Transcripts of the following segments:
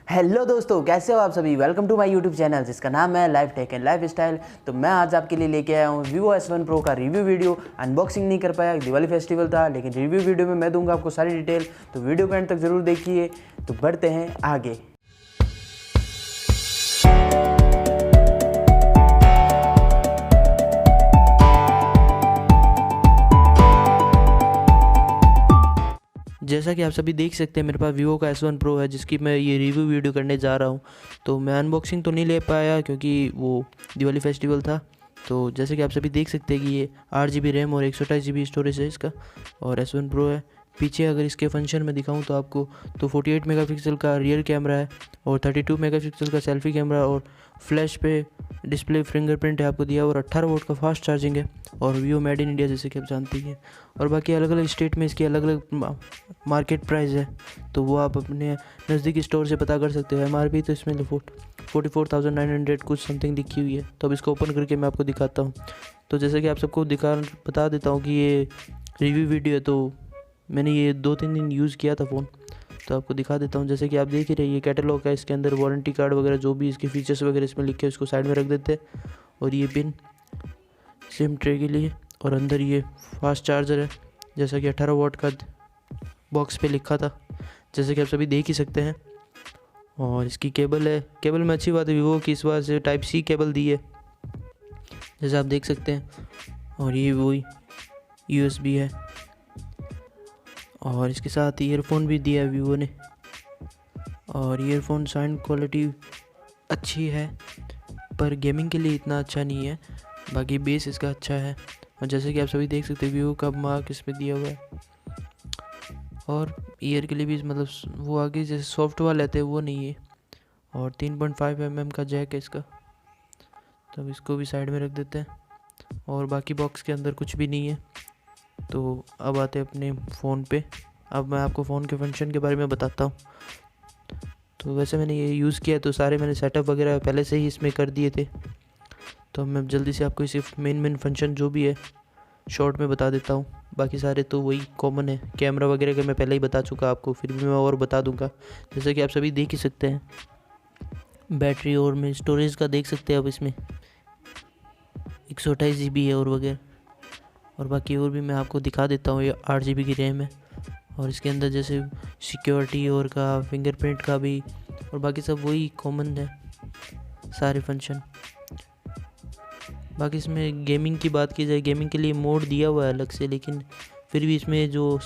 Hello दोस्तों, कैसे हो आप सभी। Welcome to my YouTube channel जिसका नाम है life tech and lifestyle. तो मैं आज आपके लिए लेके आया हूँ vivo S1 Pro का रिव्यू वीडियो। अनबॉक्सिंग नहीं कर पाया, दिवाली फेस्टिवल था, लेकिन रिव्यू वीडियो में मैं दूंगा आपको सारी डिटेल। तो वीडियो को एंड तक ज़रूर देखिए। तो बढ़ते हैं आगे। जैसा कि आप सभी देख सकते हैं, मेरे पास vivo का S1 Pro है जिसकी मैं ये रिव्यू वीडियो करने जा रहा हूँ। तो मैं अनबॉक्सिंग तो नहीं ले पाया क्योंकि वो दिवाली फेस्टिवल था। तो जैसे कि आप सभी देख सकते हैं कि ये 8 GB रैम और 128 GB स्टोरेज है इसका, और S1 Pro है। पीछे अगर इसके फंक्शन में दिखाऊं तो आपको 48 मेगापिक्सल का रियर कैमरा है और 32 मेगापिक्सल का सेल्फी कैमरा, और फ्लैश पे डिस्प्ले फिंगरप्रिंट है आपको दिया, और 18 वोल्ट का फास्ट चार्जिंग है, और वीवो मेड इन इंडिया जैसे कि आप जानते हैं। और बाकी अलग अलग स्टेट में इसकी अलग अलग मार्केट प्राइस है, तो वो आप अपने नज़दीकी स्टोर से पता कर सकते हो। MRP तो इसमें 44,900 कुछ समथिंग लिखी हुई है। तो अब इसको ओपन करके मैं आपको दिखाता हूँ। तो जैसे कि आप सबको बता देता हूँ कि ये रिव्यू वीडियो है, तो मैंने ये 2-3 दिन यूज़ किया था फ़ोन। तो आपको दिखा देता हूँ। जैसे कि आप देख ही रहे, ये कैटलॉग है, इसके अंदर वारंटी कार्ड वगैरह जो भी इसके फीचर्स वगैरह इसमें लिखे हैं उसको साइड में रख देते हैं। और ये पिन सिम ट्रे के लिए, और अंदर ये फास्ट चार्जर है जैसा कि 18 वाट का बॉक्स पे लिखा था, जैसे कि आप सभी देख ही सकते हैं। और इसकी केबल है, केबल में अच्छी बात है vivo की, इस बार से टाइप C केबल दी है जैसे आप देख सकते हैं। और ये वही USB है, और इसके साथ ईयरफोन भी दिया है vivo ने। और ईयरफोन साउंड क्वालिटी अच्छी है, पर गेमिंग के लिए इतना अच्छा नहीं है। बाकी बेस इसका अच्छा है, और जैसे कि आप सभी देख सकते हैं vivo का मार्क इस पर दिया हुआ है। और ईयर के लिए भी मतलब वो आगे जैसे सॉफ्ट वाला लेते हैं वो नहीं है। और 3.5 mm का जैक है इसका। तो अब इसको भी साइड में रख देते हैं। और बाकी बॉक्स के अंदर कुछ भी नहीं है। तो अब आते हैं अपने फ़ोन पे। अब मैं आपको फ़ोन के फंक्शन के बारे में बताता हूँ। तो वैसे मैंने ये यूज़ किया, तो सारे मैंने सेटअप वगैरह पहले से ही इसमें कर दिए थे। तो मैं जल्दी से आपको सिर्फ मेन फंक्शन जो भी है शॉर्ट में बता देता हूँ। बाकी सारे तो वही कॉमन है। कैमरा वगैरह का मैं पहले ही बता चुका आपको, फिर भी मैं और बता दूंगा। जैसे कि आप सभी देख ही सकते हैं, बैटरी और मैं स्टोरेज का देख सकते हैं। अब इसमें 128 GB है और वगैरह, और बाकी और भी मैं आपको दिखा देता हूँ। ये 8 GB की रैम है, और इसके अंदर जैसे सिक्योरिटी और का फिंगरप्रिंट का भी, और बाकी सब वही कॉमन है सारे फंक्शन। बाकी इसमें गेमिंग की बात की जाए, गेमिंग के लिए मोड दिया हुआ है अलग से, लेकिन फिर भी इसमें जो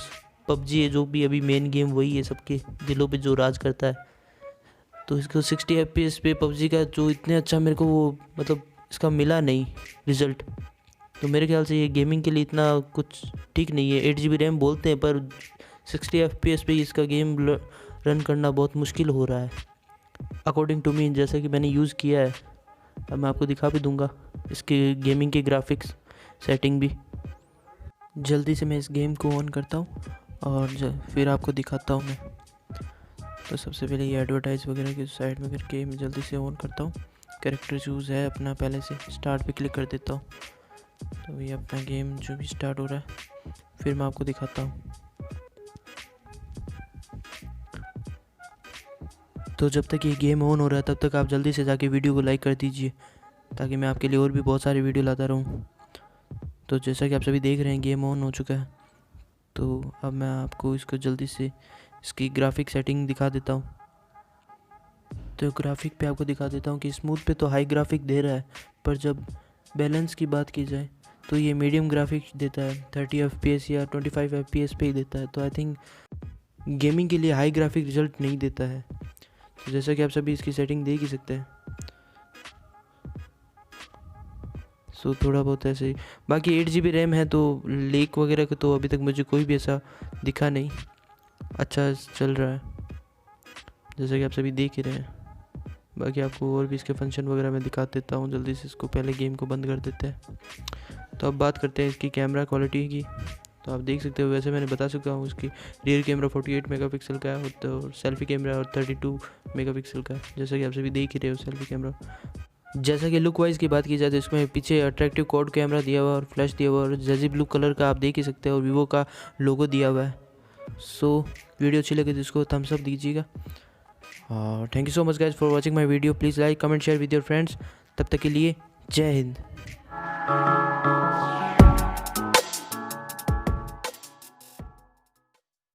PUBG है, जो भी अभी मेन गेम वही है, सबके दिलों पे जो राज करता है। तो इसको 60 FPS पे PUBG का जो इतने अच्छा मेरे को वो मतलब इसका मिला नहीं रिज़ल्ट। तो मेरे ख्याल से ये गेमिंग के लिए इतना कुछ ठीक नहीं है। 8 GB रैम बोलते हैं, पर 60 FPS पे इसका गेम रन करना बहुत मुश्किल हो रहा है अकॉर्डिंग टू मी, जैसा कि मैंने यूज़ किया है। अब मैं आपको दिखा भी दूंगा इसके गेमिंग के ग्राफिक्स सेटिंग भी। जल्दी से मैं इस गेम को ऑन करता हूँ और फिर आपको दिखाता हूँ मैं। तो सबसे पहले ये एडवर्टाइज वगैरह की साइड में करके मैं जल्दी से ऑन करता हूँ। कैरेक्टर चूज़ है अपना, पहले से स्टार्ट पे क्लिक कर देता हूँ। तो ये अपना गेम जो भी स्टार्ट हो रहा है, फिर मैं आपको दिखाता हूँ। तो जब तक ये गेम ऑन हो रहा है तब तक आप जल्दी से जाके वीडियो को लाइक कर दीजिए, ताकि मैं आपके लिए और भी बहुत सारी वीडियो लाता रहूँ। तो जैसा कि आप सभी देख रहे हैं, गेम ऑन हो चुका है। तो अब मैं आपको इसको जल्दी से इसकी ग्राफिक सेटिंग दिखा देता हूँ। तो ग्राफिक पे आपको दिखा देता हूँ कि स्मूथ पे तो हाई ग्राफिक दे रहा है, पर जब बैलेंस की बात की जाए तो ये मीडियम ग्राफिक देता है। 30 FPS या 25 FPS पे ही देता है। तो आई थिंक गेमिंग के लिए हाई ग्राफिक रिजल्ट नहीं देता है। तो जैसा कि आप सभी इसकी सेटिंग देख ही सकते हैं। सो थोड़ा बहुत ऐसे ही। बाकी 8 GB रैम है, तो लेक वगैरह का तो अभी तक मुझे कोई भी ऐसा दिखा नहीं। अच्छा चल रहा है जैसा कि आप सभी देख ही रहे हैं। बाकी आपको और भी इसके फंक्शन वगैरह मैं दिखा देता हूँ जल्दी से। इसको पहले गेम को बंद कर देते हैं। तो अब बात करते हैं इसकी कैमरा क्वालिटी की। तो आप देख सकते हो, वैसे मैंने बता चुका हूँ, उसकी रियर कैमरा 48 मेगापिक्सल का है, और सेल्फी कैमरा और 32 मेगापिक्सल का है, जैसा कि आप सभी देख ही रहे हो सेल्फी कैमरा। जैसा कि लुक वाइज की बात की जाए तो इसमें पीछे अट्रैक्टिव क्वाड कैमरा दिया हुआ है और फ्लैश दिया हुआ है, और जैजी ब्लू कलर का आप देख ही सकते हैं, और vivo का लोगो दिया हुआ है। सो वीडियो अच्छी लगे तो इसको थम्स अप दीजिएगा। Thank you so much guys for watching my video. Please like comment share with your friends. तब तक के लिए जय हिंद।